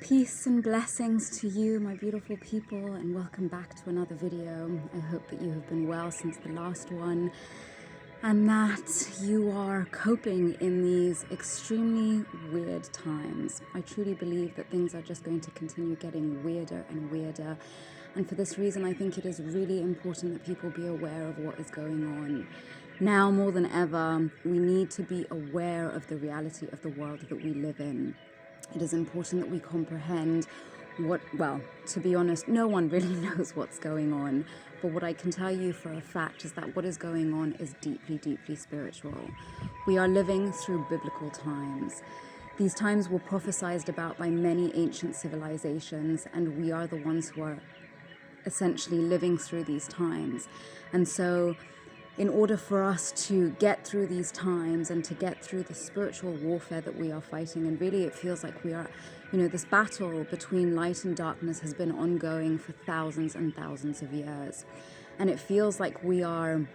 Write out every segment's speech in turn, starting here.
Peace and blessings to you, my beautiful people, and welcome back to another video. I hope that you have been well since the last one and that you are coping in these extremely weird times. I truly believe that things are just going to continue getting weirder and weirder, and for this reason I think it is really important that people be aware of what is going on. Now more than ever, we need to be aware of the reality of the world that we live in. It is important that we comprehend to be honest, no one really knows what's going on. But what I can tell you for a fact is that what is going on is deeply, deeply spiritual. We are living through biblical times. These times were prophesied about by many ancient civilizations, and we are the ones who are essentially living through these times. And so in order for us to get through these times and to get through the spiritual warfare that we are fighting, and really it feels like we are, this battle between light and darkness has been ongoing for thousands and thousands of years. And it feels like we are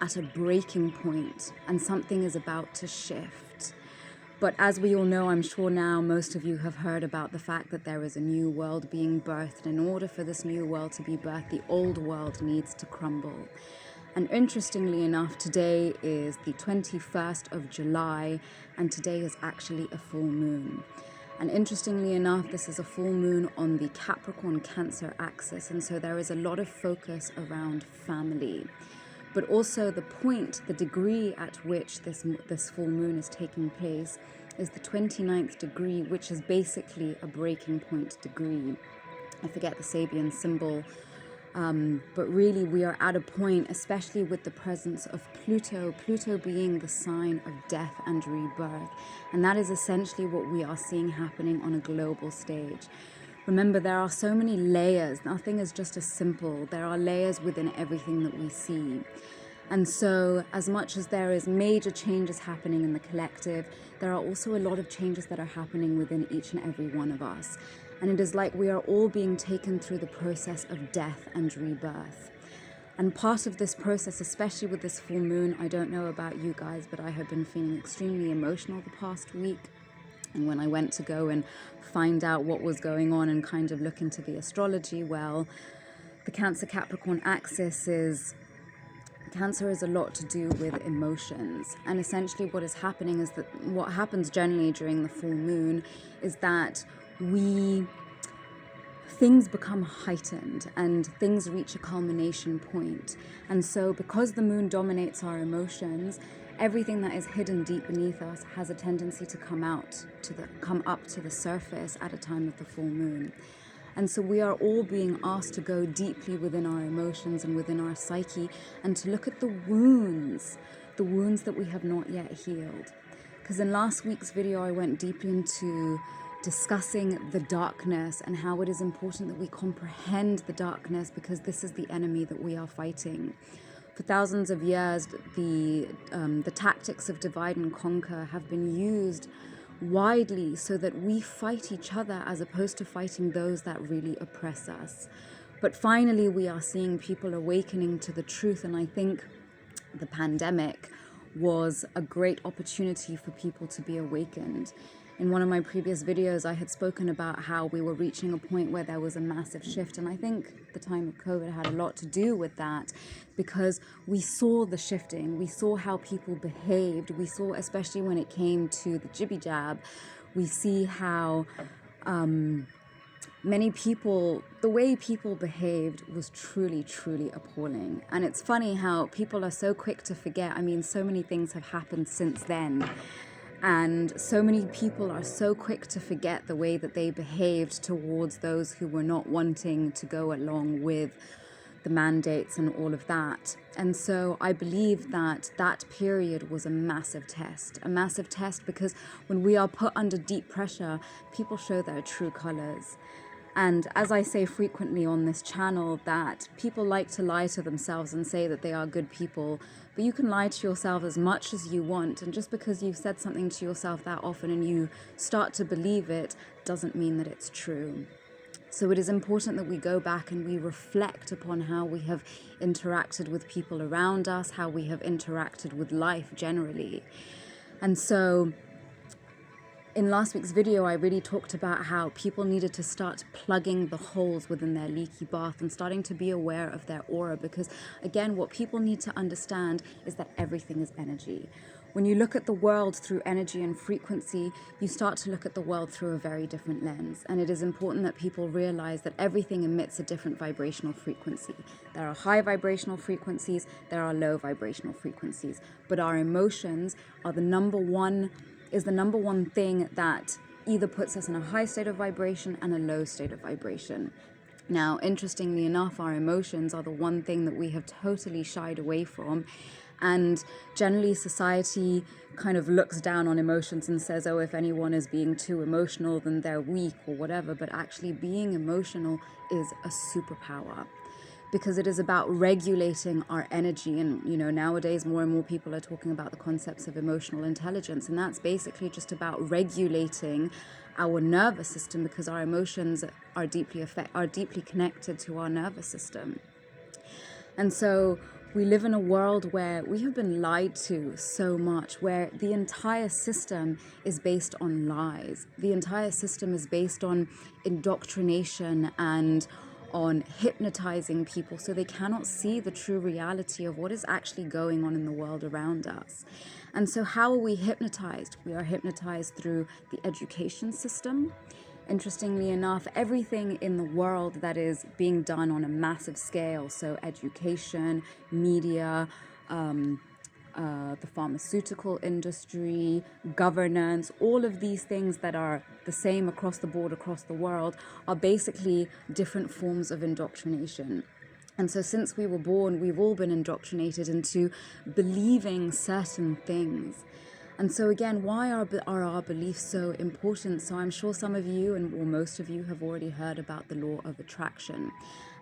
at a breaking point and something is about to shift. But as we all know, I'm sure now most of you have heard about the fact that there is a new world being birthed. And in order for this new world to be birthed, the old world needs to crumble. And interestingly enough, today is the 21st of July, and today is actually a full moon. And interestingly enough, this is a full moon on the Capricorn-Cancer axis, and so there is a lot of focus around family. But also the degree at which this full moon is taking place is the 29th degree, which is basically a breaking point degree. I forget the Sabian symbol. But really we are at a point, especially with the presence of Pluto being the sign of death and rebirth. And that is essentially what we are seeing happening on a global stage. Remember, there are so many layers. Nothing is just as simple. There are layers within everything that we see. And so as much as there is major changes happening in the collective, there are also a lot of changes that are happening within each and every one of us. And it is like we are all being taken through the process of death and rebirth. And part of this process, especially with this full moon, I don't know about you guys, but I have been feeling extremely emotional the past week. And when I went to go and find out what was going on and kind of look into the astrology, well, the Cancer-Capricorn axis Cancer is a lot to do with emotions. And essentially what is happening is that what happens generally during the full moon is that things become heightened and things reach a culmination point. And so because the moon dominates our emotions, everything that is hidden deep beneath us has a tendency to come up to the surface at a time of the full moon. And so we are all being asked to go deeply within our emotions and within our psyche and to look at the wounds that we have not yet healed. Because in last week's video, I went deeply into discussing the darkness and how it is important that we comprehend the darkness, because this is the enemy that we are fighting. For thousands of years, the tactics of divide and conquer have been used widely so that we fight each other as opposed to fighting those that really oppress us. But finally, we are seeing people awakening to the truth, and I think the pandemic was a great opportunity for people to be awakened. In one of my previous videos, I had spoken about how we were reaching a point where there was a massive shift. And I think the time of COVID had a lot to do with that, because we saw the shifting. We saw how people behaved. We saw, especially when it came to the jibby jab, we see how many people, the way people behaved was truly, truly appalling. And it's funny how people are so quick to forget. I mean, so many things have happened since then. And so many people are so quick to forget the way that they behaved towards those who were not wanting to go along with the mandates and all of that. And so I believe that that period was a massive test because when we are put under deep pressure, people show their true colors. And as I say frequently on this channel, that people like to lie to themselves and say that they are good people, but you can lie to yourself as much as you want. And just because you've said something to yourself that often and you start to believe it, doesn't mean that it's true. So it is important that we go back and we reflect upon how we have interacted with people around us, how we have interacted with life generally. And so In last week's video, I really talked about how people needed to start plugging the holes within their leaky bath and starting to be aware of their aura, because again, what people need to understand is that everything is energy. When you look at the world through energy and frequency, you start to look at the world through a very different lens. And it is important that people realize that everything emits a different vibrational frequency. There are high vibrational frequencies, there are low vibrational frequencies, but our emotions are the number one thing that either puts us in a high state of vibration and a low state of vibration. Now, interestingly enough, our emotions are the one thing that we have totally shied away from. And generally society kind of looks down on emotions and says, oh, if anyone is being too emotional, then they're weak or whatever. But actually being emotional is a superpower, because it is about regulating our energy. And, you know, nowadays more and more people are talking about the concepts of emotional intelligence. And that's basically just about regulating our nervous system, because our emotions are deeply connected to our nervous system. And so we live in a world where we have been lied to so much, where the entire system is based on lies. The entire system is based on indoctrination and on hypnotizing people so they cannot see the true reality of what is actually going on in the world around us. And so how are we hypnotized? We are hypnotized through the education system. Interestingly enough, everything in the world that is being done on a massive scale, so education, media, the pharmaceutical industry, governance, all of these things that are the same across the board, across the world, are basically different forms of indoctrination. And so since we were born, we've all been indoctrinated into believing certain things. And so again, why are our beliefs so important? So I'm sure some of you, or most of you, have already heard about the law of attraction,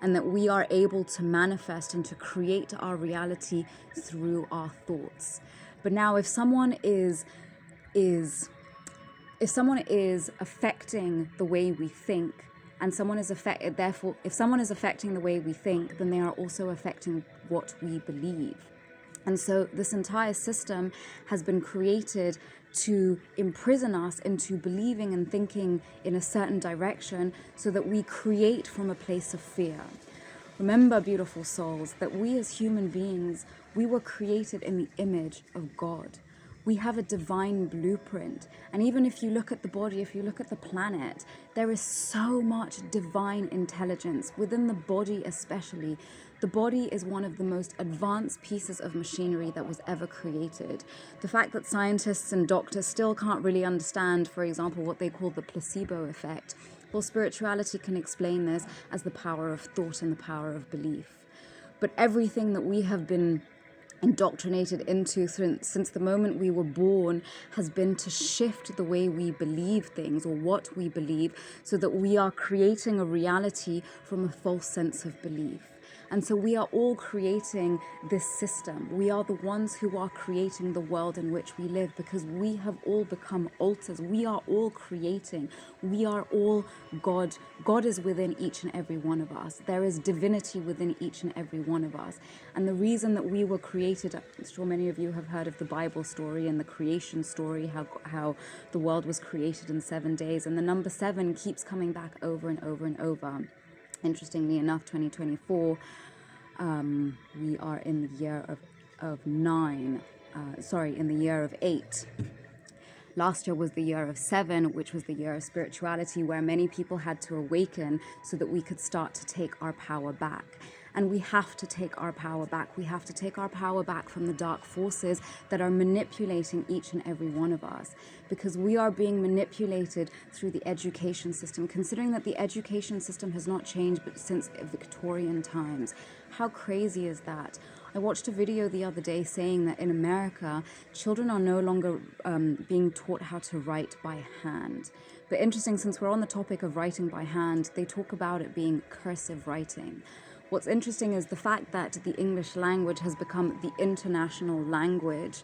and that we are able to manifest and to create our reality through our thoughts. But now if someone is affecting the way we think, and someone is therefore, if someone is affecting the way we think, then they are also affecting what we believe. And so this entire system has been created to imprison us into believing and thinking in a certain direction, so that we create from a place of fear. Remember, beautiful souls, that we as human beings, we were created in the image of God. We have a divine blueprint. And even if you look at the body, if you look at the planet, there is so much divine intelligence within the body especially. The body is one of the most advanced pieces of machinery that was ever created. The fact that scientists and doctors still can't really understand, for example, what they call the placebo effect, well, spirituality can explain this as the power of thought and the power of belief. But everything that we have been indoctrinated into since the moment we were born has been to shift the way we believe things, or what we believe, so that we are creating a reality from a false sense of belief. And so we are all creating this system. We are the ones who are creating the world in which we live, because we have all become altars. We are all creating. We are all God. God is within each and every one of us. There is divinity within each and every one of us. And the reason that we were created, I'm sure many of you have heard of the Bible story and the creation story, how the world was created in 7 days. And the number 7 keeps coming back over and over and over. Interestingly enough, 2024, we are in the year in the year of 8. Last year was the year of 7, which was the year of spirituality, where many people had to awaken so that we could start to take our power back. And we have to take our power back. We have to take our power back from the dark forces that are manipulating each and every one of us, because we are being manipulated through the education system, considering that the education system has not changed but since Victorian times. How crazy is that? I watched a video the other day saying that in America, children are no longer being taught how to write by hand. But interesting, since we're on the topic of writing by hand, they talk about it being cursive writing. What's interesting is the fact that the English language has become the international language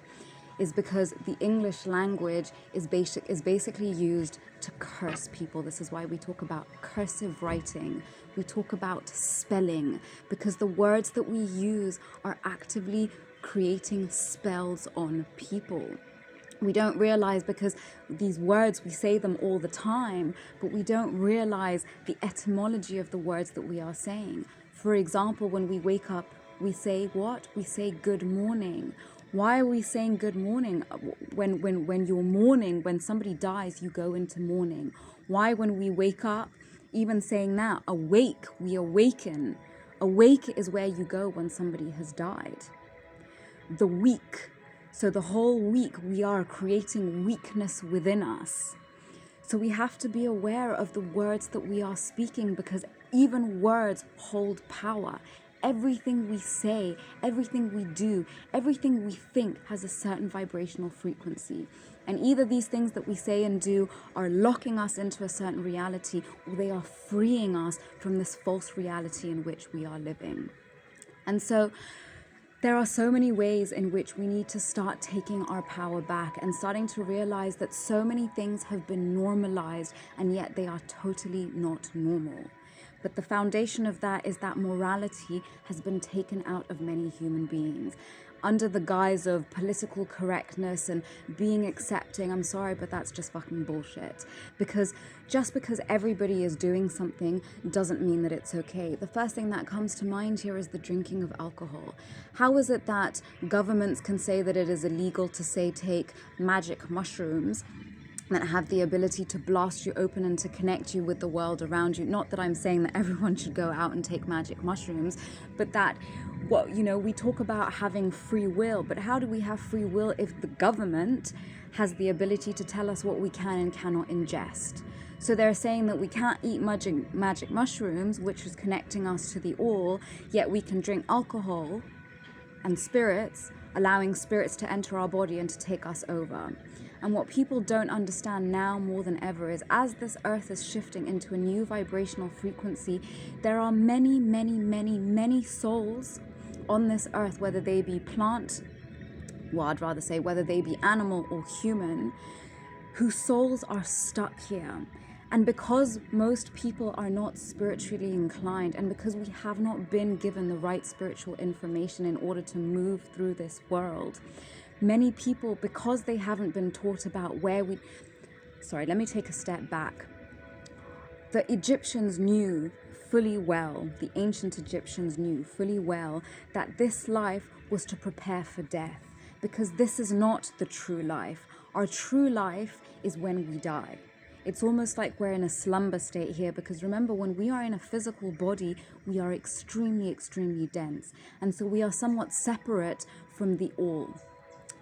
is because the English language is basically used to curse people. This is why we talk about cursive writing. We talk about spelling, because the words that we use are actively creating spells on people. We don't realize, because these words, we say them all the time, but we don't realize the etymology of the words that we are saying. For example, when we wake up, we say what? We say good morning. Why are we saying good morning? When you're mourning, when somebody dies, you go into mourning. Why, when we wake up, even saying that, awake, we awaken. Awake is where you go when somebody has died. The weak. So the whole week we are creating weakness within us. So we have to be aware of the words that we are speaking, because even words hold power. Everything we say, everything we do, everything we think has a certain vibrational frequency. And either these things that we say and do are locking us into a certain reality, or they are freeing us from this false reality in which we are living. And so there are so many ways in which we need to start taking our power back and starting to realize that so many things have been normalized, and yet they are totally not normal. But the foundation of that is that morality has been taken out of many human beings under the guise of political correctness and being accepting. I'm sorry, but that's just fucking bullshit. Because just because everybody is doing something doesn't mean that it's okay. The first thing that comes to mind here is the drinking of alcohol. How is it that governments can say that it is illegal to, say, take magic mushrooms that have the ability to blast you open and to connect you with the world around you? Not that I'm saying that everyone should go out and take magic mushrooms, but that, well, you know, we talk about having free will, but how do we have free will if the government has the ability to tell us what we can and cannot ingest? So they're saying that we can't eat magic mushrooms, which is connecting us to the all, yet we can drink alcohol and spirits, allowing spirits to enter our body and to take us over. And what people don't understand now more than ever is, as this earth is shifting into a new vibrational frequency, there are many, many, many, many souls on this earth, whether they be plant, well, I'd rather say whether they be animal or human, whose souls are stuck here. And because most people are not spiritually inclined, and because we have not been given the right spiritual information in order to move through this world, many people, because they haven't been taught about where we... Sorry, let me take a step back. The Egyptians knew fully well, the ancient Egyptians knew fully well that this life was to prepare for death, because this is not the true life. Our true life is when we die. It's almost like we're in a slumber state here, because remember, when we are in a physical body, we are extremely, extremely dense. And so we are somewhat separate from the all.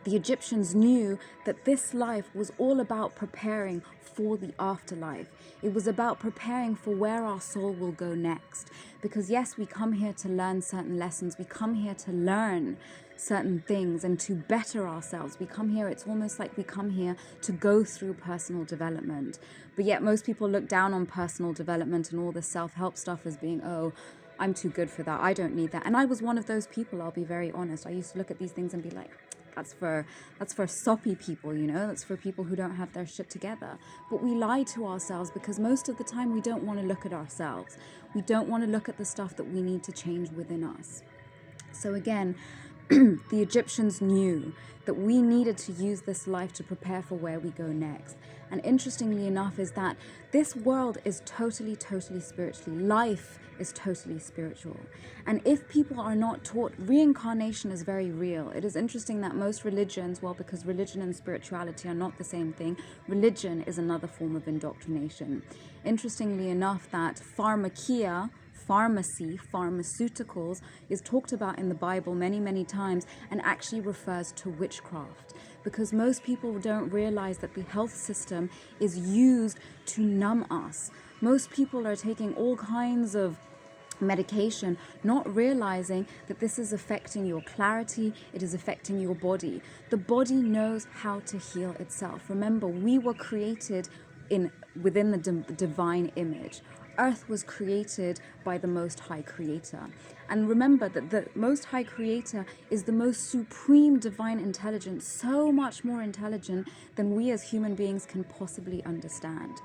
The Egyptians knew that this life was all about preparing for the afterlife. It was about preparing for where our soul will go next. Because yes, we come here to learn certain lessons. We come here to learn certain things and to better ourselves. We come here, it's almost like we come here to go through personal development. But yet most people look down on personal development and all this self-help stuff as being, oh, I'm too good for that. I don't need that. And I was one of those people, I'll be very honest. I used to look at these things and be like, that's for soppy people, you know, that's for people who don't have their shit together. But we lie to ourselves, because most of the time we don't want to look at ourselves. We don't want to look at the stuff that we need to change within us. So again, the Egyptians knew that we needed to use this life to prepare for where we go next. And interestingly enough is that this world is totally, totally spiritually. Life is totally spiritual. And if people are not taught, reincarnation is very real. It is interesting that most religions, well, because religion and spirituality are not the same thing, religion is another form of indoctrination. Interestingly enough, that pharmakia, pharmacy, pharmaceuticals, is talked about in the Bible many, many times, and actually refers to witchcraft. Because most people don't realize that the health system is used to numb us. Most people are taking all kinds of medication, not realizing that this is affecting your clarity, it is affecting your body. The body knows how to heal itself. Remember, we were created within the divine image. Earth was created by the Most High Creator. And remember that the Most High Creator is the most supreme divine intelligence, so much more intelligent than we as human beings can possibly understand.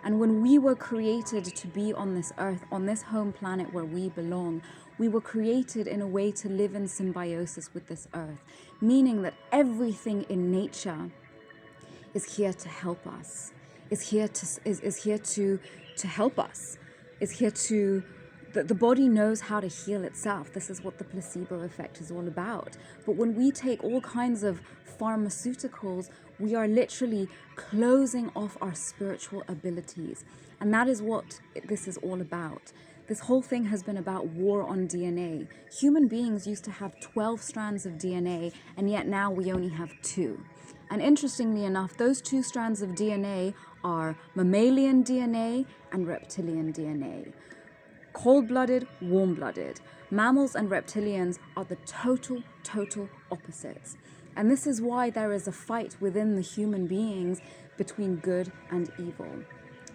And when we were created to be on this earth, on this home planet where we belong, we were created in a way to live in symbiosis with this earth, meaning that everything in nature is here to help us, is here to help us, is here to, the body knows how to heal itself. This is what the placebo effect is all about. But when we take all kinds of pharmaceuticals, we are literally closing off our spiritual abilities. And that is what this is all about. This whole thing has been about war on DNA. Human beings used to have 12 strands of DNA, and yet now we only have 2. And interestingly enough, those 2 strands of DNA are mammalian DNA and reptilian DNA. Cold-blooded, warm-blooded. Mammals and reptilians are the total opposites. And this is why there is a fight within the human beings between good and evil,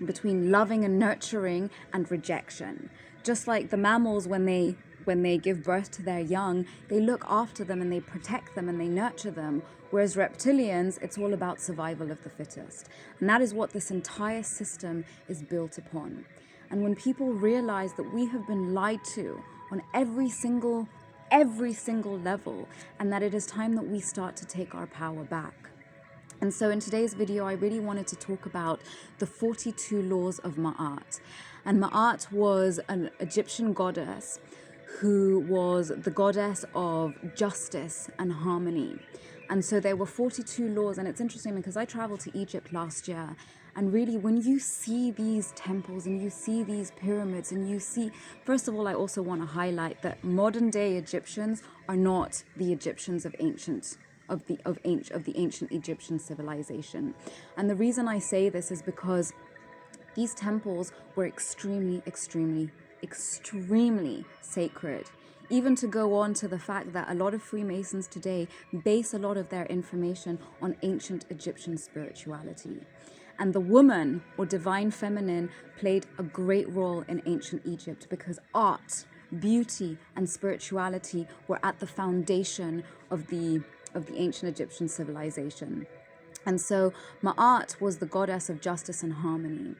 between loving and nurturing and rejection. Just like the mammals, when they give birth to their young, they look after them and they protect them and they nurture them. Whereas reptilians, it's all about survival of the fittest. And that is what this entire system is built upon. And when people realize that we have been lied to on every single level, and that it is time that we start to take our power back. And so in today's video, I really wanted to talk about the 42 laws of Ma'at. And Ma'at was an Egyptian goddess who was the goddess of justice and harmony. And so there were 42 laws. And it's interesting because I traveled to Egypt last year. And really, when you see these temples and you see these pyramids and you see, first of all, I also want to highlight that modern day Egyptians are not the Egyptians of the ancient Egyptian civilization. And the reason I say this is because these temples were extremely sacred. Even to go on to the fact that a lot of Freemasons today base a lot of their information on ancient Egyptian spirituality. And the woman, or divine feminine, played a great role in ancient Egypt because art, beauty, and spirituality were at the foundation of the ancient Egyptian civilization. And so Ma'at was the goddess of justice and harmony.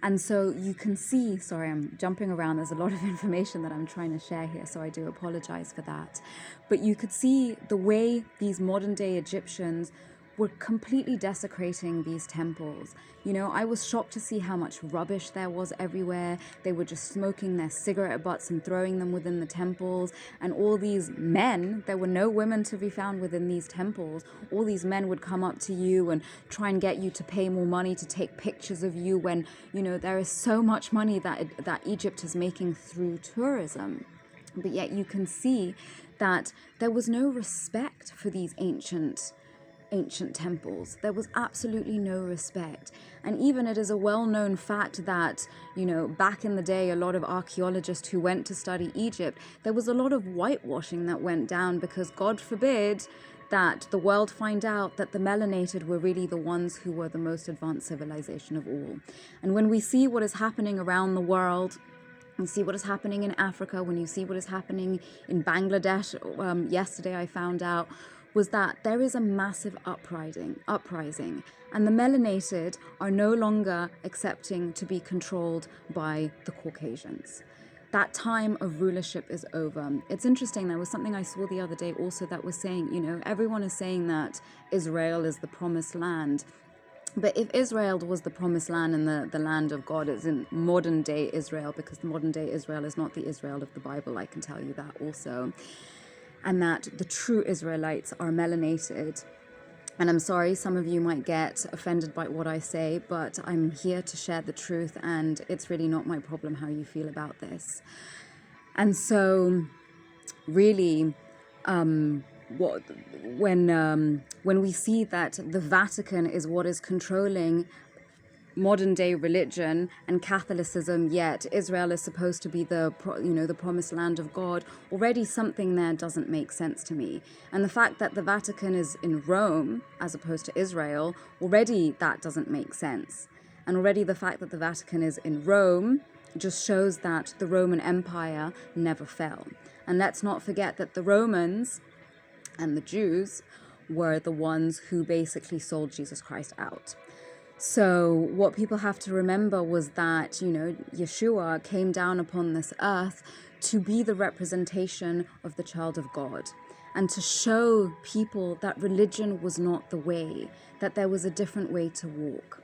And so you can see, sorry, I'm jumping around. There's a lot of information that I'm trying to share here, so I do apologize for that. But you could see the way these modern day Egyptians were completely desecrating these temples. You know, I was shocked to see how much rubbish there was everywhere. They were just smoking their cigarette butts and throwing them within the temples. And all these men, there were no women to be found within these temples. All these men would come up to you and try and get you to pay more money to take pictures of you when, you know, there is so much money that Egypt is making through tourism. But yet you can see that there was no respect for these ancient temples. There was absolutely no respect. And even it is a well-known fact that, you know, back in the day, a lot of archaeologists who went to study Egypt, there was a lot of whitewashing that went down because God forbid that the world find out that the melanated were really the ones who were the most advanced civilization of all. And when we see what is happening around the world, you see what is happening in Africa, when you see what is happening in Bangladesh, yesterday I found out, was that there is a massive uprising, and the melanated are no longer accepting to be controlled by the Caucasians. That time of rulership is over. It's interesting, there was something I saw the other day also that was saying, you know, everyone is saying that Israel is the promised land. But if Israel was the promised land and the land of God, it's in modern day Israel, because the modern day Israel is not the Israel of the Bible, I can tell you that also. And that the true Israelites are melanated. And I'm sorry, some of you might get offended by what I say, but I'm here to share the truth, and it's really not my problem how you feel about this. And so, really, when we see that the Vatican is what is controlling modern day religion and Catholicism, yet Israel is supposed to be the promised land of God, already something there doesn't make sense to me. And the fact that the Vatican is in Rome as opposed to Israel, already that doesn't make sense. And already the fact that the Vatican is in Rome just shows that the Roman Empire never fell. And let's not forget that the Romans and the Jews were the ones who basically sold Jesus Christ out. So what people have to remember was that, you know, Yeshua came down upon this earth to be the representation of the child of God. and to show people that religion was not the way, that there was a different way to walk.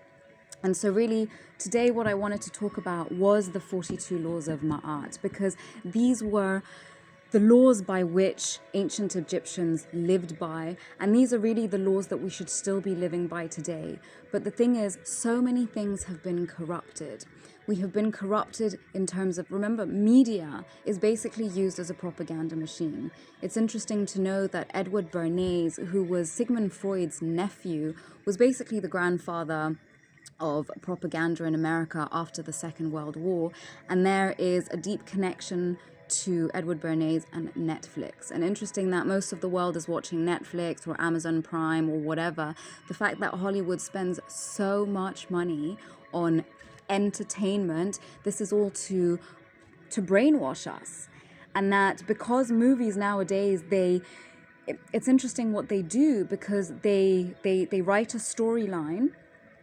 And so really, today what I wanted to talk about was the 42 laws of Ma'at, because these were the laws by which ancient Egyptians lived by, and these are really the laws that we should still be living by today. But the thing is, so many things have been corrupted. We have been corrupted in terms of, remember, media is basically used as a propaganda machine. It's interesting to know that Edward Bernays, who was Sigmund Freud's nephew, was basically the grandfather of propaganda in America after the Second World War, and there is a deep connection to Edward Bernays and Netflix. And interesting that most of the world is watching Netflix or Amazon Prime or whatever. The fact that Hollywood spends so much money on entertainment, this is all to brainwash us. And that because movies nowadays, it's interesting what they do, because they write a storyline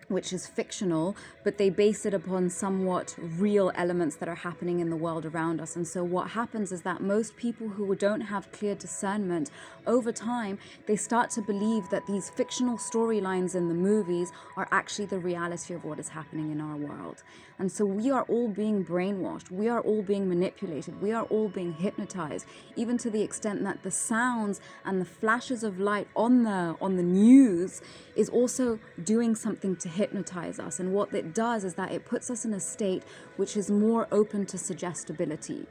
which is fictional, but they base it upon somewhat real elements that are happening in the world around us. And so what happens is that most people who don't have clear discernment, over time, they start to believe that these fictional storylines in the movies are actually the reality of what is happening in our world. And so we are all being brainwashed. We are all being manipulated. We are all being hypnotized, even to the extent that the sounds and the flashes of light on the news is also doing something to hypnotize us. And what it does is that it puts us in a state which is more open to suggestibility.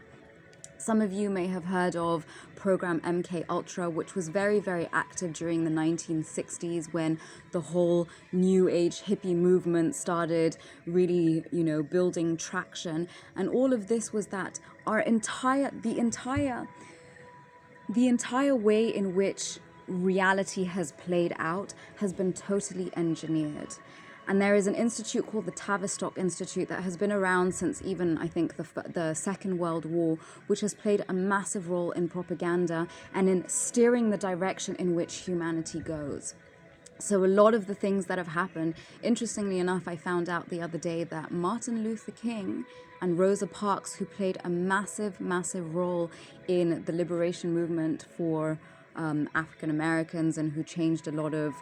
Some of you may have heard of program MK Ultra, which was very, very active during the 1960s when the whole new age hippie movement started really, building traction. And all of this was that the entire way in which reality has played out has been totally engineered. And there is an institute called the Tavistock Institute that has been around since even, I think, the Second World War, which has played a massive role in propaganda and in steering the direction in which humanity goes. So a lot of the things that have happened, interestingly enough, I found out the other day that Martin Luther King and Rosa Parks, who played a massive, massive role in the liberation movement for African Americans, and who changed a lot of,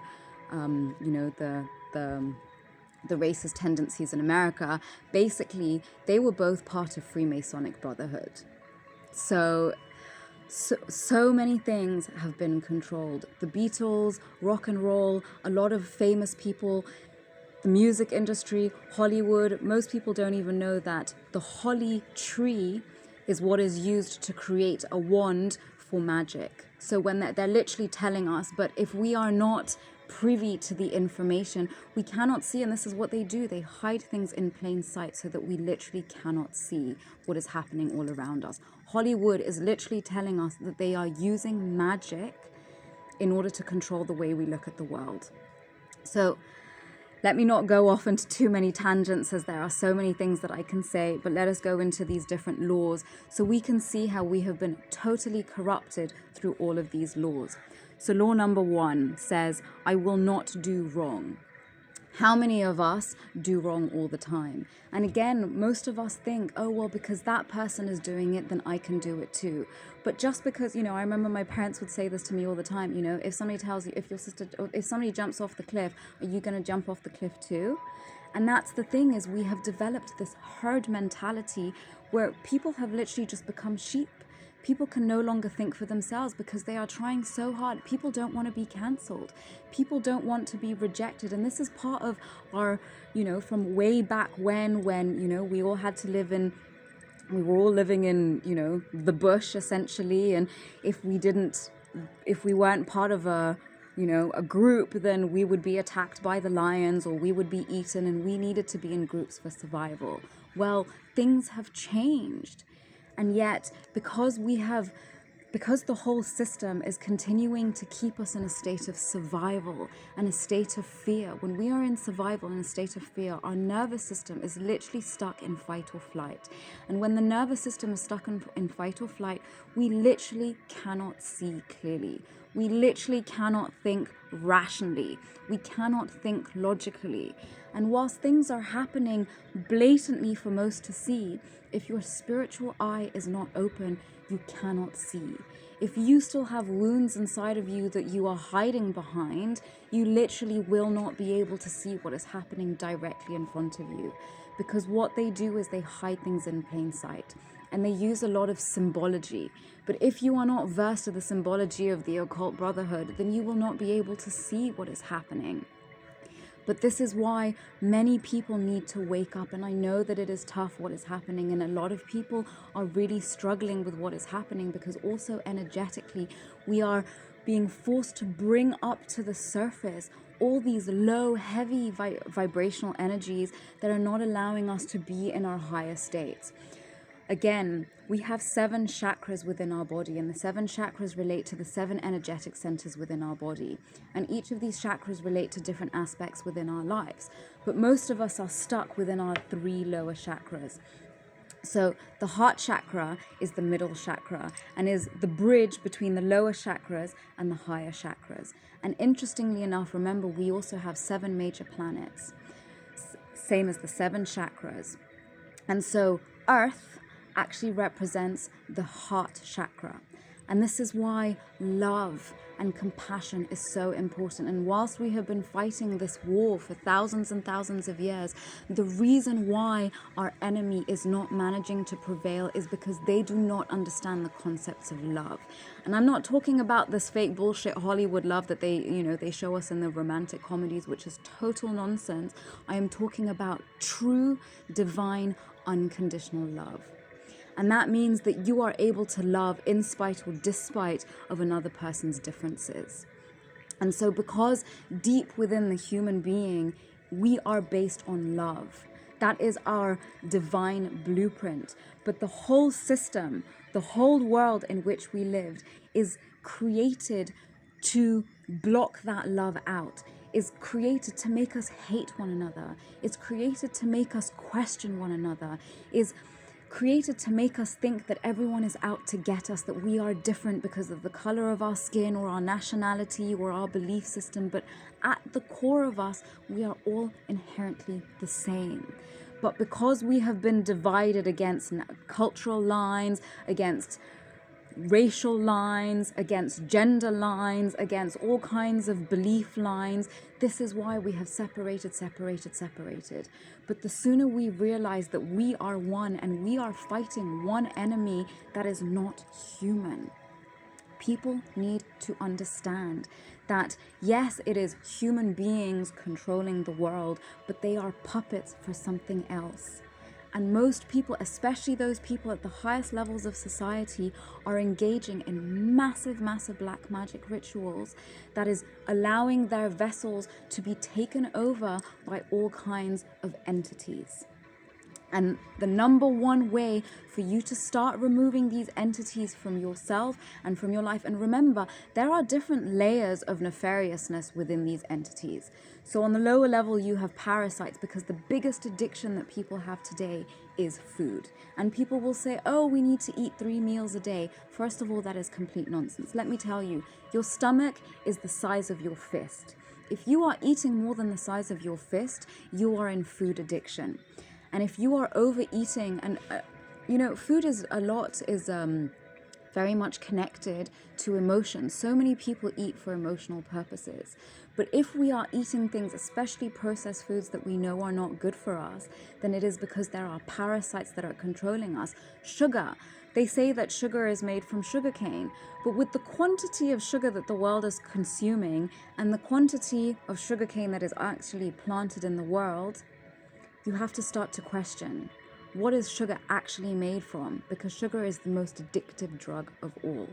the racist tendencies in America, basically, they were both part of Freemasonic Brotherhood. So many things have been controlled. The Beatles, rock and roll, a lot of famous people, the music industry, Hollywood. Most people don't even know that the holly tree is what is used to create a wand for magic. So when they're literally telling us, but if we are not privy to the information, we cannot see. And this is what they do. They hide things in plain sight so that we literally cannot see what is happening all around us. Hollywood is literally telling us that they are using magic in order to control the way we look at the world. So let me not go off into too many tangents, as there are so many things that I can say, but let us go into these different laws so we can see how we have been totally corrupted through all of these laws. So law number 1 says, I will not do wrong. How many of us do wrong all the time? And again, most of us think, oh, well, because that person is doing it, then I can do it too. But just because, I remember my parents would say this to me all the time, if somebody tells you, if somebody jumps off the cliff, are you going to jump off the cliff too? And that's the thing, is we have developed this herd mentality where people have literally just become sheep. People can no longer think for themselves because they are trying so hard. People don't want to be cancelled. People don't want to be rejected. And this is part of our, from way back when, we all had to we were all living in, the bush essentially. And if we weren't part of a group, then we would be attacked by the lions or we would be eaten, and we needed to be in groups for survival. Well, things have changed. And yet, because the whole system is continuing to keep us in a state of survival and a state of fear, when we are in survival and a state of fear, our nervous system is literally stuck in fight or flight. And when the nervous system is stuck in fight or flight, we literally cannot see clearly. We literally cannot think rationally. We cannot think logically. And whilst things are happening blatantly for most to see, if your spiritual eye is not open, you cannot see. If you still have wounds inside of you that you are hiding behind, you literally will not be able to see what is happening directly in front of you. Because what they do is they hide things in plain sight. And they use a lot of symbology. But if you are not versed in the symbology of the occult brotherhood, then you will not be able to see what is happening. But this is why many people need to wake up. And I know that it is tough what is happening. And a lot of people are really struggling with what is happening, because also energetically, we are being forced to bring up to the surface all these low, heavy vibrational energies that are not allowing us to be in our higher states. Again, we have 7 chakras within our body, and the 7 chakras relate to the 7 energetic centers within our body. And each of these chakras relate to different aspects within our lives. But most of us are stuck within our 3 lower chakras. So the heart chakra is the middle chakra and is the bridge between the lower chakras and the higher chakras. And interestingly enough, remember, we also have 7 major planets, same as the 7 chakras. And so Earth actually represents the heart chakra. And this is why love and compassion is so important. And whilst we have been fighting this war for thousands and thousands of years, the reason why our enemy is not managing to prevail is because they do not understand the concepts of love. And I'm not talking about this fake bullshit Hollywood love that they show us in the romantic comedies, which is total nonsense. I am talking about true, divine, unconditional love. And that means that you are able to love in spite or despite of another person's differences. And so because deep within the human being, we are based on love. That is our divine blueprint. But the whole system, the whole world in which we lived is created to block that love out, is created to make us hate one another, is created to make us question one another, is created to make us think that everyone is out to get us, that we are different because of the color of our skin or our nationality or our belief system. But at the core of us, we are all inherently the same. But because we have been divided against cultural lines, against racial lines, against gender lines, against all kinds of belief lines, this is why we have separated. But the sooner we realize that we are one and we are fighting one enemy that is not human, people need to understand that yes, it is human beings controlling the world, but they are puppets for something else. And most people, especially those people at the highest levels of society, are engaging in massive, massive black magic rituals that is allowing their vessels to be taken over by all kinds of entities. And the number one way for you to start removing these entities from yourself and from your life, and remember, there are different layers of nefariousness within these entities. So on the lower level, you have parasites, because the biggest addiction that people have today is food. And people will say, oh, we need to eat 3 meals a day. First of all, that is complete nonsense. Let me tell you, your stomach is the size of your fist. If you are eating more than the size of your fist, you are in food addiction. And if you are overeating, and food is very much connected to emotion. So many people eat for emotional purposes. But if we are eating things, especially processed foods that we know are not good for us, then it is because there are parasites that are controlling us. Sugar. They say that sugar is made from sugarcane, but with the quantity of sugar that the world is consuming and the quantity of sugarcane that is actually planted in the world, you have to start to question, what is sugar actually made from? Because sugar is the most addictive drug of all.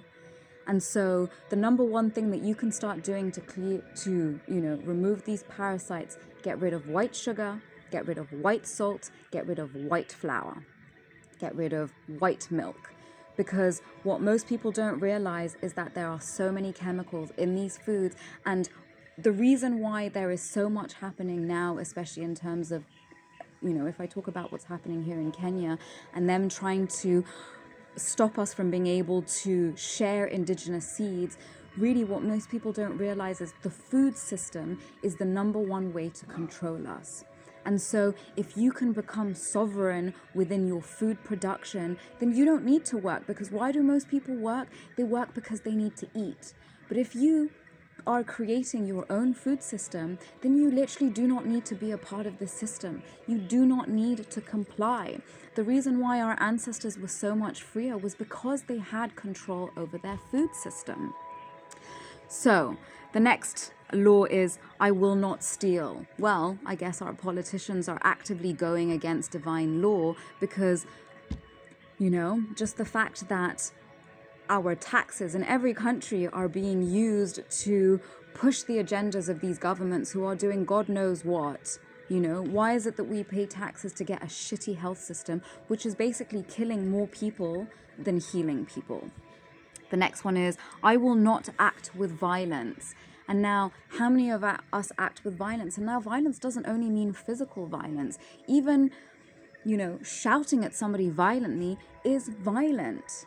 And so the number one thing that you can start doing to remove these parasites, get rid of white sugar, get rid of white salt, get rid of white flour, get rid of white milk. Because what most people don't realize is that there are so many chemicals in these foods. And the reason why there is so much happening now, especially in terms of, if I talk about what's happening here in Kenya and them trying to stop us from being able to share indigenous seeds, really what most people don't realize is the food system is the #1 way to control us. And so if you can become sovereign within your food production, then you don't need to work. Because why do most people work? They work because they need to eat. But if you are creating your own food system, then you literally do not need to be a part of this system. You do not need to comply. The reason why our ancestors were so much freer was because they had control over their food system. So the next law is, I will not steal. Well, I guess our politicians are actively going against divine law because, just the fact that our taxes in every country are being used to push the agendas of these governments who are doing God knows what. Why is it that we pay taxes to get a shitty health system, which is basically killing more people than healing people? The next one is, I will not act with violence. And now, how many of us act with violence? And now violence doesn't only mean physical violence. Even, shouting at somebody violently is violent.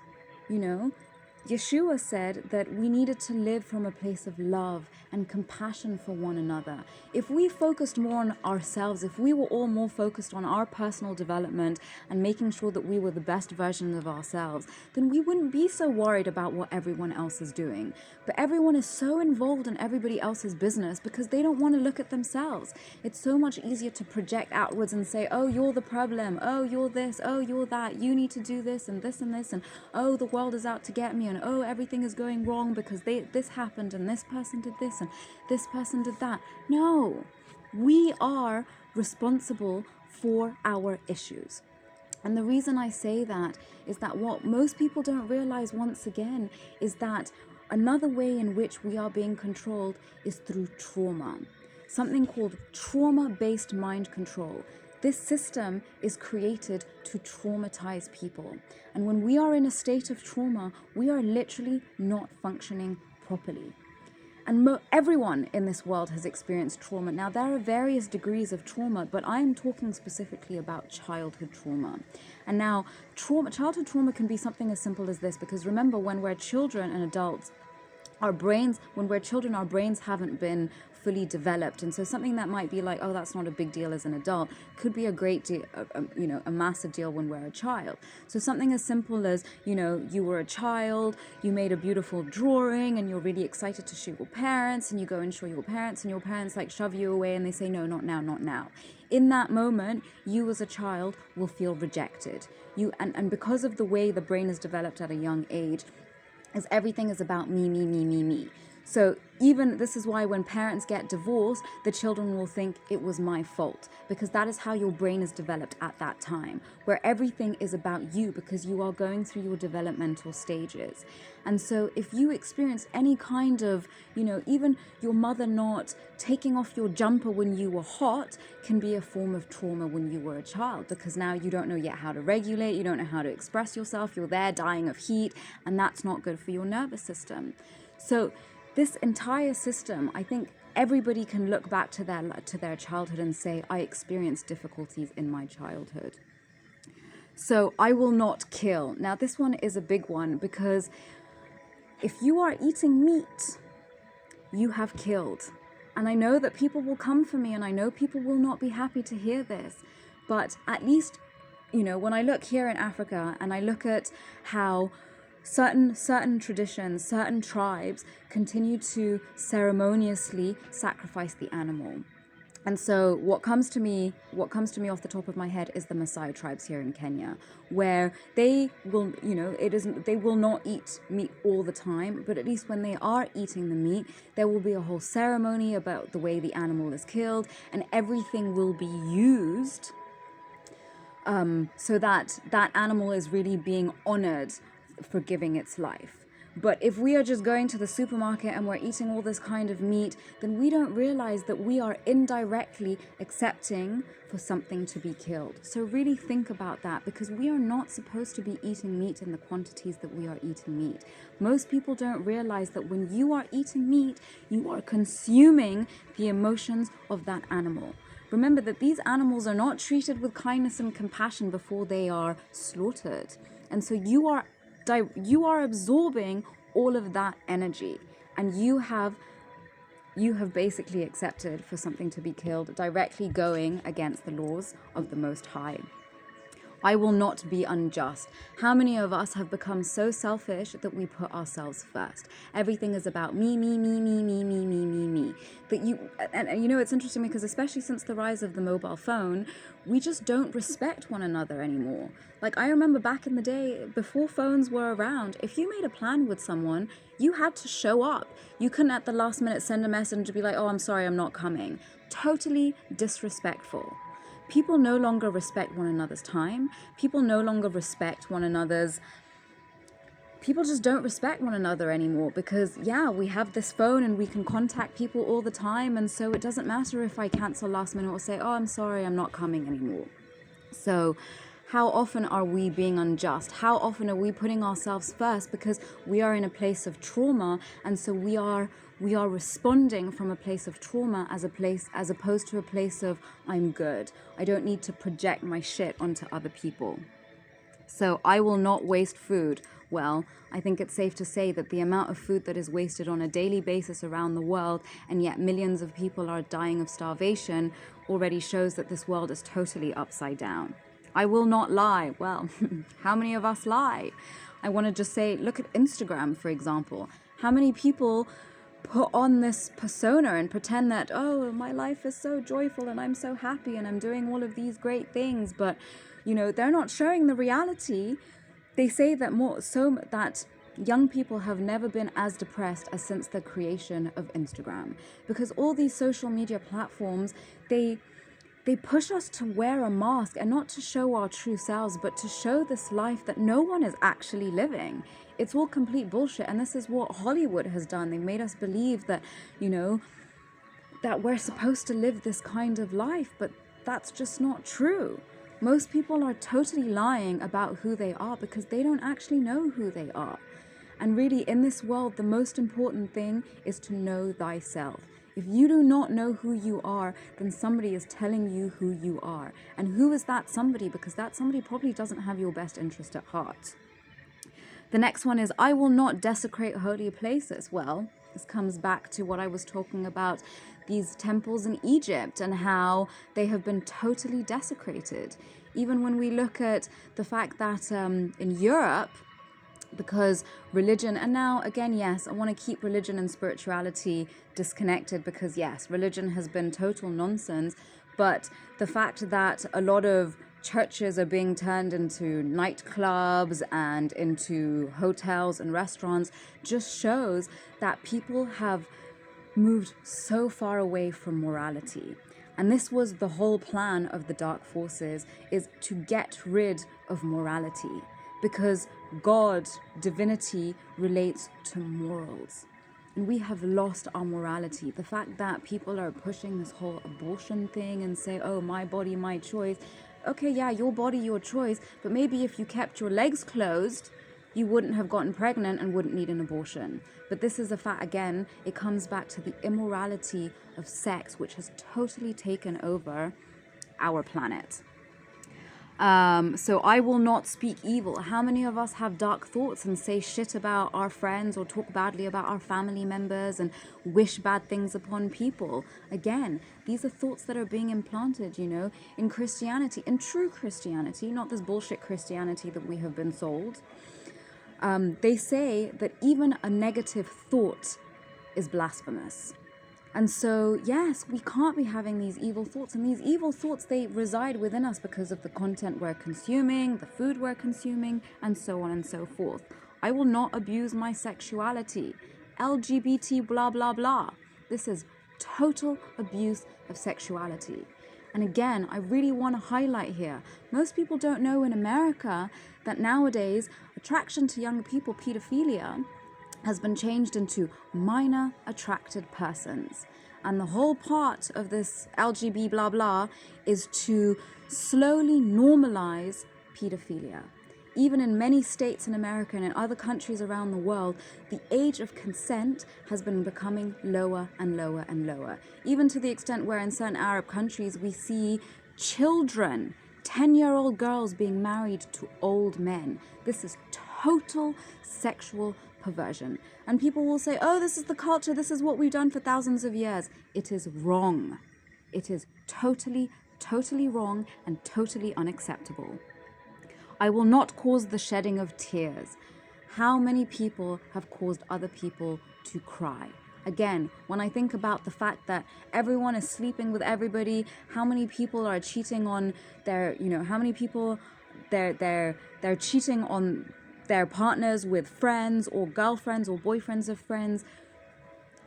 Yeshua said that we needed to live from a place of love and compassion for one another. If we focused more on ourselves, if we were all more focused on our personal development and making sure that we were the best version of ourselves, then we wouldn't be so worried about what everyone else is doing. But everyone is so involved in everybody else's business because they don't want to look at themselves. It's so much easier to project outwards and say, oh, you're the problem. Oh, you're this. Oh, you're that. You need to do this and this and this. And oh, the world is out to get me. And oh, everything is going wrong because this happened and this person did this and this person did that. No, we are responsible for our issues. And the reason I say that is that what most people don't realize, once again, is that another way in which we are being controlled is through trauma. Something called trauma-based mind control. This system is created to traumatize people. And when we are in a state of trauma, we are literally not functioning properly. And everyone in this world has experienced trauma. Now, there are various degrees of trauma, but I am talking specifically about childhood trauma. And now, childhood trauma can be something as simple as this, because remember, when we're children and adults, our brains haven't been fully developed. And so something that might be like, oh, that's not a big deal as an adult, could be a great deal, a massive deal when we're a child. So something as simple as, you were a child, you made a beautiful drawing and you're really excited to show your parents, and you go and show your parents, and your parents shove you away and they say, no, not now, not now. In that moment, you as a child will feel rejected. And because of the way the brain is developed at a young age, is everything is about me, me, me, me, me. So even this is why when parents get divorced, the children will think it was my fault, because that is how your brain is developed at that time, where everything is about you because you are going through your developmental stages. And so if you experience any kind of, even your mother not taking off your jumper when you were hot can be a form of trauma when you were a child, because now you don't know yet how to regulate, you don't know how to express yourself, you're there dying of heat, and that's not good for your nervous system. So this entire system, I think everybody can look back to their childhood and say, I experienced difficulties in my childhood. So I will not kill. Now this one is a big one, because if you are eating meat, you have killed. And I know that people will come for me, and I know people will not be happy to hear this, but at least, when I look here in Africa and I look at how certain traditions, certain tribes continue to ceremoniously sacrifice the animal. And so what comes to me off the top of my head is the Maasai tribes here in Kenya, where they will, they will not eat meat all the time, but at least when they are eating the meat, there will be a whole ceremony about the way the animal is killed, and everything will be used so that animal is really being honored for giving its life. But if we are just going to the supermarket and we're eating all this kind of meat, then we don't realize that we are indirectly accepting for something to be killed. So really think about that, because we are not supposed to be eating meat in the quantities that we are eating meat. Most people don't realize that when you are eating meat, you are consuming the emotions of that animal. Remember that these animals are not treated with kindness and compassion before they are slaughtered. And so you are absorbing all of that energy. And you have basically accepted for something to be killed, directly going against the laws of the Most High. I will not be unjust. How many of us have become so selfish that we put ourselves first? Everything is about me, me, me, me, me, me, me, me, me. But and you know, it's interesting because especially since the rise of the mobile phone, we just don't respect one another anymore. Like, I remember back in the day, before phones were around, if you made a plan with someone, you had to show up. You couldn't at the last minute send a message and be like, oh, I'm sorry, I'm not coming. Totally disrespectful. People no longer respect one another's time. People no longer respect one another's... People just don't respect one another anymore because, yeah, we have this phone and we can contact people all the time. And so it doesn't matter if I cancel last minute or say, oh, I'm sorry, I'm not coming anymore. So how often are we being unjust? How often are we putting ourselves first because we are in a place of trauma, and so we are responding from a place of trauma as opposed to a place of I'm good. I don't need to project my shit onto other people. So I will not waste food. Well, I think it's safe to say that the amount of food that is wasted on a daily basis around the world, and yet millions of people are dying of starvation, already shows that this world is totally upside down. I will not lie. Well, how many of us lie? I want to just say, look at Instagram, for example. How many people put on this persona and pretend that, oh, my life is so joyful and I'm so happy and I'm doing all of these great things, but you know, they're not showing the reality. They say that that young people have never been as depressed as since the creation of Instagram, because all these social media platforms, they push us to wear a mask and not to show our true selves, but to show this life that no one is actually living. It's all complete bullshit. And this is what Hollywood has done. They made us believe that, you know, that we're supposed to live this kind of life, but that's just not true. Most people are totally lying about who they are because they don't actually know who they are. And really, in this world, the most important thing is to know thyself. If you do not know who you are, then somebody is telling you who you are. And who is that somebody? Because that somebody probably doesn't have your best interest at heart. The next one is, I will not desecrate holy places. Well, this comes back to what I was talking about, these temples in Egypt and how they have been totally desecrated. Even when we look at the fact that in Europe, because religion, and now again, yes, I want to keep religion and spirituality disconnected because yes, religion has been total nonsense, but the fact that a lot of churches are being turned into nightclubs and into hotels and restaurants just shows that people have moved so far away from morality. And this was the whole plan of the dark forces, is to get rid of morality, because God, divinity, relates to morals. And we have lost our morality. The fact that people are pushing this whole abortion thing and say, oh, my body, my choice. Okay, yeah, your body, your choice. But maybe if you kept your legs closed, you wouldn't have gotten pregnant and wouldn't need an abortion. But this is a fact, again, it comes back to the immorality of sex, which has totally taken over our planet. So I will not speak evil. How many of us have dark thoughts and say shit about our friends or talk badly about our family members and wish bad things upon people? Again, these are thoughts that are being implanted, you know, in Christianity, in true Christianity, not this bullshit Christianity that we have been sold. They say that even a negative thought is blasphemous. And so, yes, we can't be having these evil thoughts. And these evil thoughts, they reside within us because of the content we're consuming, the food we're consuming, and so on and so forth. I will not abuse my sexuality. LGBT blah, blah, blah. This is total abuse of sexuality. And again, I really want to highlight here, most people don't know in America that nowadays attraction to young people, pedophilia, has been changed into minor attracted persons. And the whole part of this LGBT blah blah is to slowly normalize pedophilia. Even in many states in America and in other countries around the world, the age of consent has been becoming lower and lower and lower. Even to the extent where in certain Arab countries we see children, 10-year-old girls being married to old men. This is total sexual perversion. And people will say, oh, this is the culture, this is what we've done for thousands of years. It is wrong. It is totally, totally wrong and totally unacceptable. I will not cause the shedding of tears. How many people have caused other people to cry? Again, when I think about the fact that everyone is sleeping with everybody, how many people are cheating on their, how many people they're cheating on their partners with friends or girlfriends or boyfriends of friends.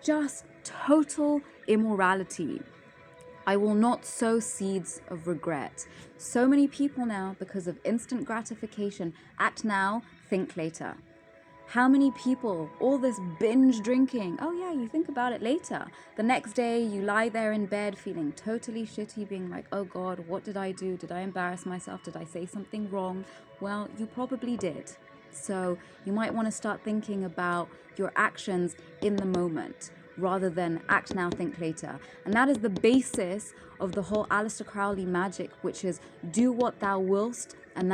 Just total immorality. I will not sow seeds of regret. So many people now, because of instant gratification, act now, think later. How many people, all this binge drinking, oh yeah, you think about it later. The next day you lie there in bed feeling totally shitty, being like, oh God, what did I do? Did I embarrass myself? Did I say something wrong? Well, you probably did. So you might want to start thinking about your actions in the moment, rather than act now, think later. And that is the basis of the whole Aleister Crowley magic, which is do what thou willst, and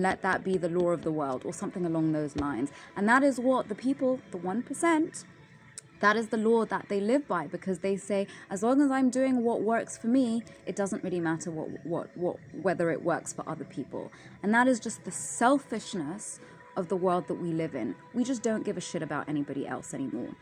let that be the law of the world, or something along those lines. And that is what the people, the 1%, that is the law that they live by, because they say, as long as I'm doing what works for me, it doesn't really matter whether it works for other people. And that is just the selfishness of the world that we live in. We just don't give a shit about anybody else anymore.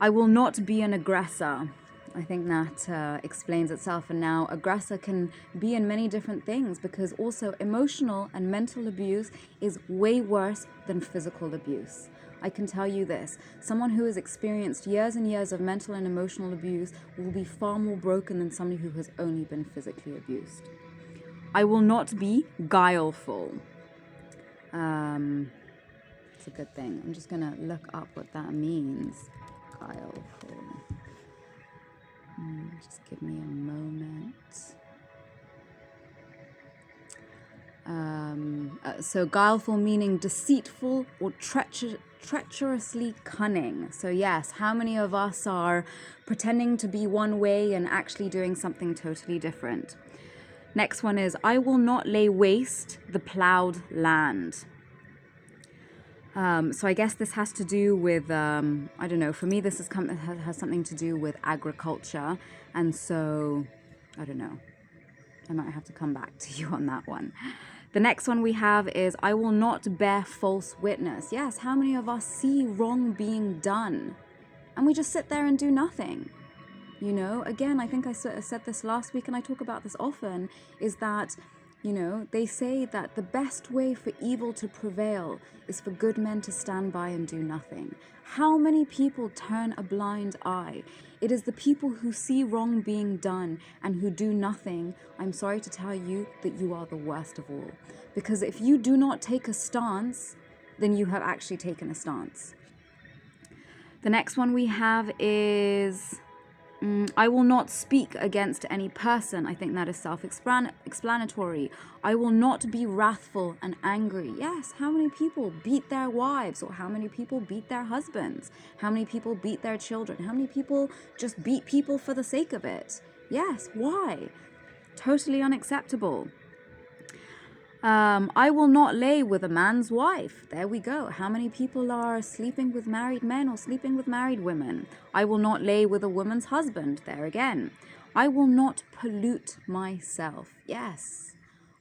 I will not be an aggressor. I think that explains itself. And now aggressor can be in many different things, because also emotional and mental abuse is way worse than physical abuse. I can tell you this, someone who has experienced years and years of mental and emotional abuse will be far more broken than somebody who has only been physically abused. I will not be guileful. It's a good thing. I'm just going to look up what that means. Guileful. Just give me a moment. So guileful meaning deceitful or treacherously cunning. So yes, how many of us are pretending to be one way and actually doing something totally different? Next one is, I will not lay waste the plowed land. So I guess this has to do with, I don't know, for me this has something to do with agriculture. And so, I don't know, I might have to come back to you on that one. The next one we have is, I will not bear false witness. Yes, how many of us see wrong being done and we just sit there and do nothing? You know, again, I think I said this last week and I talk about this often, is that, you know, they say that the best way for evil to prevail is for good men to stand by and do nothing. How many people turn a blind eye? It is the people who see wrong being done and who do nothing. I'm sorry to tell you that you are the worst of all. Because if you do not take a stance, then you have actually taken a stance. The next one we have is, I will not speak against any person. I think that is self-explanatory. I will not be wrathful and angry. Yes, how many people beat their wives, or how many people beat their husbands? How many people beat their children? How many people just beat people for the sake of it? Yes, why? Totally unacceptable. I will not lay with a man's wife. There we go. How many people are sleeping with married men or sleeping with married women? I will not lay with a woman's husband. There again. I will not pollute myself. Yes.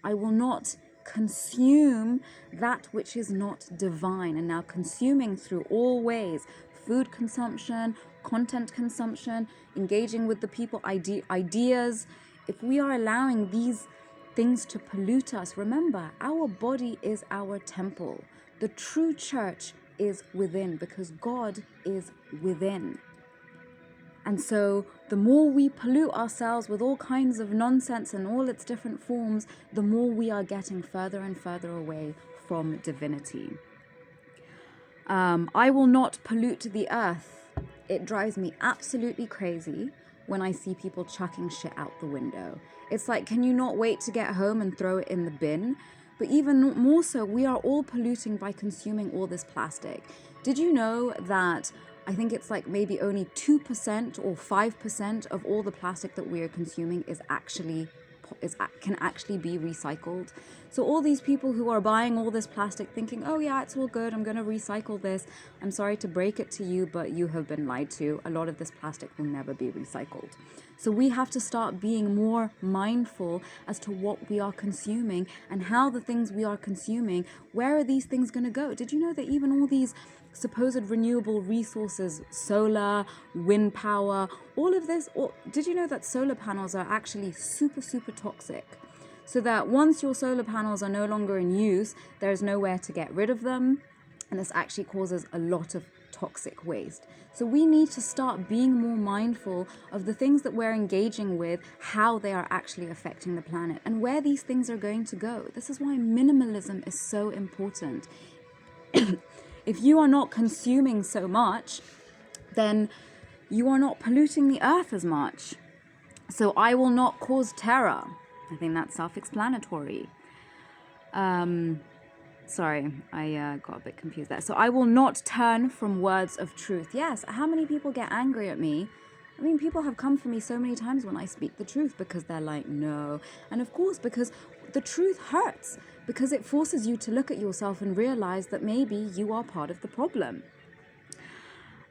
I will not consume that which is not divine. And now consuming through all ways, food consumption, content consumption, engaging with the people, ideas. If we are allowing these things to pollute us, remember, our body is our temple. The true church is within, because God is within. And so the more we pollute ourselves with all kinds of nonsense and all its different forms, the more we are getting further and further away from divinity. I will not pollute the earth. It drives me absolutely crazy when I see people chucking shit out the window. It's like, can you not wait to get home and throw it in the bin? But even more so, we are all polluting by consuming all this plastic. Did you know that I think it's like maybe only 2% or 5% of all the plastic that we are consuming can actually be recycled? So all these people who are buying all this plastic thinking, oh yeah, it's all good, I'm going to recycle this. I'm sorry to break it to you, but you have been lied to. A lot of this plastic will never be recycled. So we have to start being more mindful as to what we are consuming and how the things we are consuming, where are these things going to go? Did you know that even all these supposed renewable resources, solar, wind power, all of this, did you know that solar panels are actually super, super toxic? So that once your solar panels are no longer in use, there's nowhere to get rid of them. And this actually causes a lot of toxic waste. So we need to start being more mindful of the things that we're engaging with, how they are actually affecting the planet, and where these things are going to go. This is why minimalism is so important. If you are not consuming so much, then you are not polluting the earth as much. So I will not cause terror. I think that's self-explanatory. Sorry, I got a bit confused there. So I will not turn from words of truth. Yes, how many people get angry at me? I mean, people have come for me so many times when I speak the truth because they're like, no. And of course, because the truth hurts, because it forces you to look at yourself and realize that maybe you are part of the problem.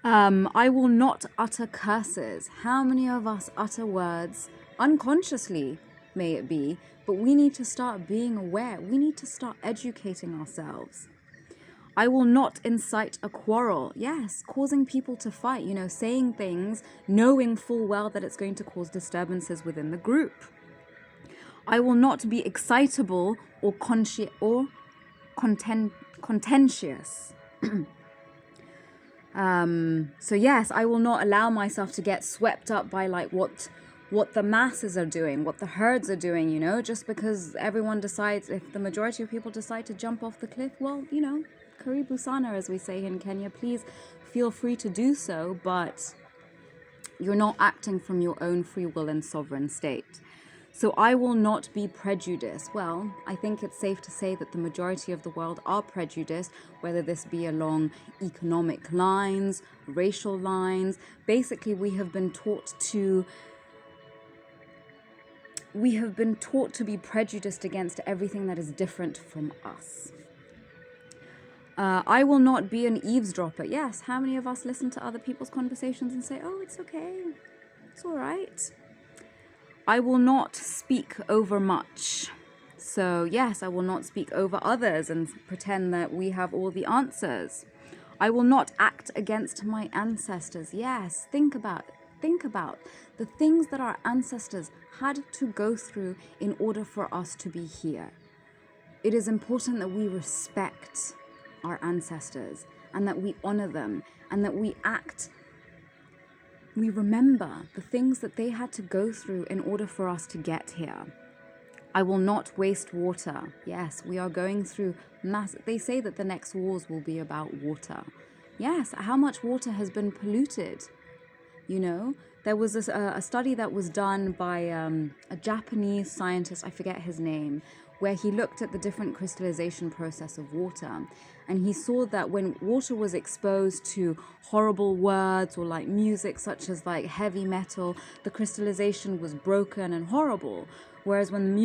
I will not utter curses. How many of us utter words unconsciously, may it be, but we need to start being aware. We need to start educating ourselves. I will not incite a quarrel. Yes, causing people to fight, saying things, knowing full well that it's going to cause disturbances within the group. I will not be excitable or contentious. So yes, I will not allow myself to get swept up by like what the masses are doing, what the herds are doing, just because everyone decides, if the majority of people decide to jump off the cliff, well, karibu sana, as we say in Kenya, please feel free to do so, but you're not acting from your own free will and sovereign state. So I will not be prejudiced. Well, I think it's safe to say that the majority of the world are prejudiced, whether this be along economic lines, racial lines. Basically, we have been taught to be prejudiced against everything that is different from us. I will not be an eavesdropper. Yes, how many of us listen to other people's conversations and say, oh, it's okay, it's all right? I will not speak over much. So yes, I will not speak over others and pretend that we have all the answers. I will not act against my ancestors. Yes, think about the things that our ancestors had to go through in order for us to be here. It is important that we respect our ancestors and that we honor them and that we remember the things that they had to go through in order for us to get here. I will not waste water. Yes, we are going through they say that the next wars will be about water. Yes, how much water has been polluted? There was a study that was done by a Japanese scientist, I forget his name, where he looked at the different crystallization process of water. And he saw that when water was exposed to horrible words or like music, such as like heavy metal, the crystallization was broken and horrible. Whereas when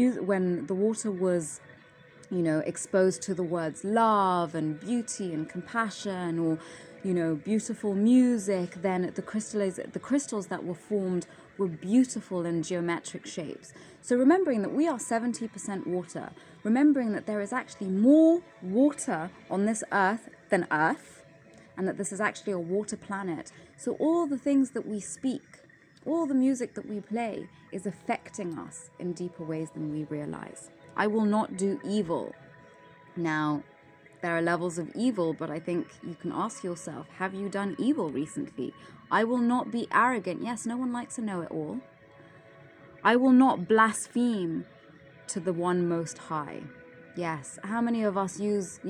the water was, exposed to the words love and beauty and compassion, or, beautiful music, then the crystals that were formed were beautiful in geometric shapes. So remembering that we are 70% water, remembering that there is actually more water on this earth than earth, and that this is actually a water planet. So all the things that we speak, all the music that we play is affecting us in deeper ways than we realize. I will not do evil. Now, there are levels of evil, but I think you can ask yourself, have you done evil recently? I will not be arrogant. Yes, no one likes to know it all. I will not blaspheme to the one most high. Yes, how many of us use,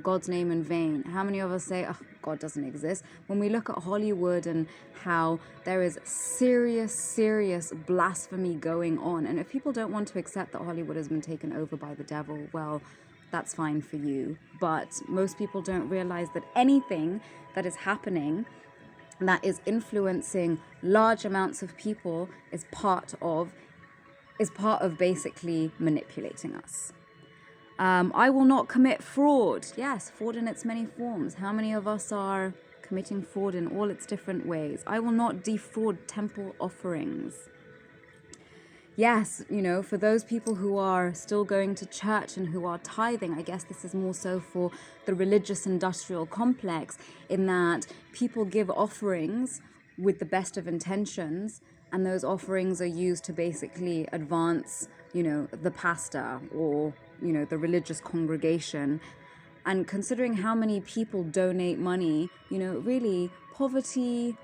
God's name in vain? How many of us say, oh, God doesn't exist? When we look at Hollywood and how there is serious blasphemy going on. And if people don't want to accept that Hollywood has been taken over by the devil, well, that's fine for you. But most people don't realize that anything that is happening that is influencing large amounts of people is part of basically manipulating us. I will not commit fraud. Yes, fraud in its many forms. How many of us are committing fraud in all its different ways? I will not defraud temple offerings. Yes, you know, for those people who are still going to church and who are tithing, I guess this is more so for the religious industrial complex, in that people give offerings with the best of intentions, and those offerings are used to basically advance, you know, the pastor or, you know, the religious congregation. And considering how many people donate money, you know, really poverty,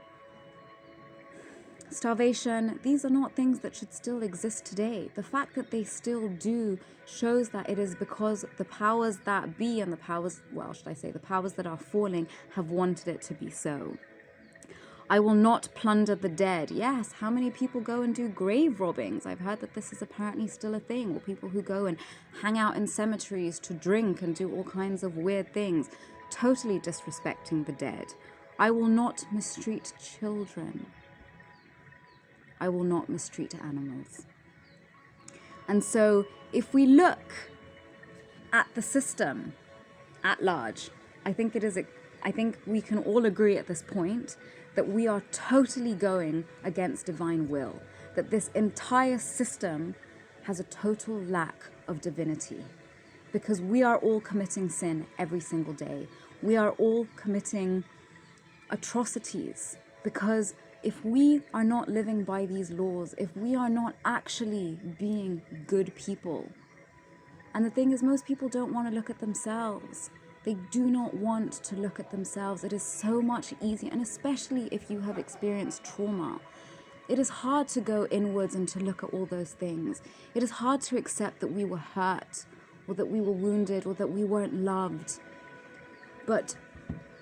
starvation, these are not things that should still exist today. The fact that they still do shows that it is because the powers that be and the powers, well, should I say, the powers that are falling have wanted it to be so. I will not plunder the dead. Yes, how many people go and do grave robbings? I've heard that this is apparently still a thing, or people who go and hang out in cemeteries to drink and do all kinds of weird things, totally disrespecting the dead. I will not mistreat children. I will not mistreat animals. And so if we look at the system at large, I think we can all agree at this point that we are totally going against divine will, that this entire system has a total lack of divinity, because we are all committing sin every single day. We are all committing atrocities, because if we are not living by these laws, if we are not actually being good people, and the thing is, most people don't want to look at themselves. They do not want to look at themselves. It is so much easier, and especially if you have experienced trauma, it is hard to go inwards and to look at all those things. It is hard to accept that we were hurt, or that we were wounded, or that we weren't loved. But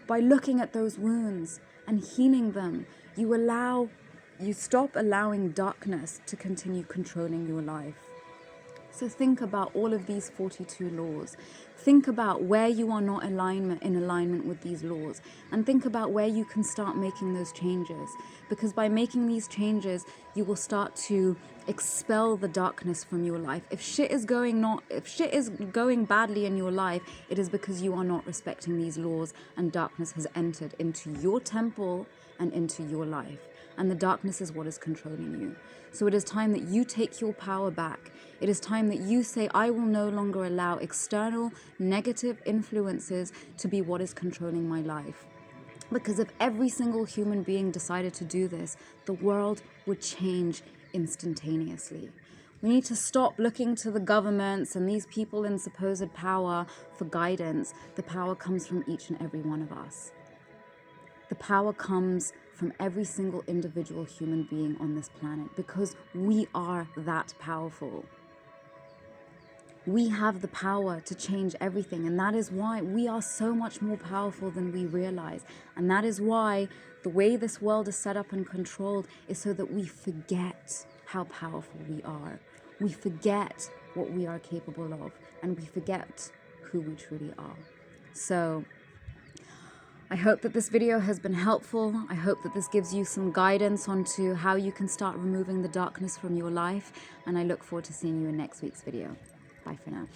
by looking at those wounds and healing them, you stop allowing darkness to continue controlling your life. So think about all of these 42 laws. Think about where you are not in alignment with these laws, and think about where you can start making those changes. Because by making these changes, you will start to expel the darkness from your life. If shit is going badly in your life, it is because you are not respecting these laws, and darkness has entered into your temple and into your life. And the darkness is what is controlling you. So it is time that you take your power back. It is time that you say, I will no longer allow external negative influences to be what is controlling my life. Because if every single human being decided to do this, the world would change instantaneously. We need to stop looking to the governments and these people in supposed power for guidance. The power comes from each and every one of us. The power comes from every single individual human being on this planet, because we are that powerful. We have the power to change everything, and that is why we are so much more powerful than we realize. And that is why the way this world is set up and controlled is so that we forget how powerful we are. We forget what we are capable of, and we forget who we truly are. So I hope that this video has been helpful. I hope that this gives you some guidance onto how you can start removing the darkness from your life. And I look forward to seeing you in next week's video. Bye for now.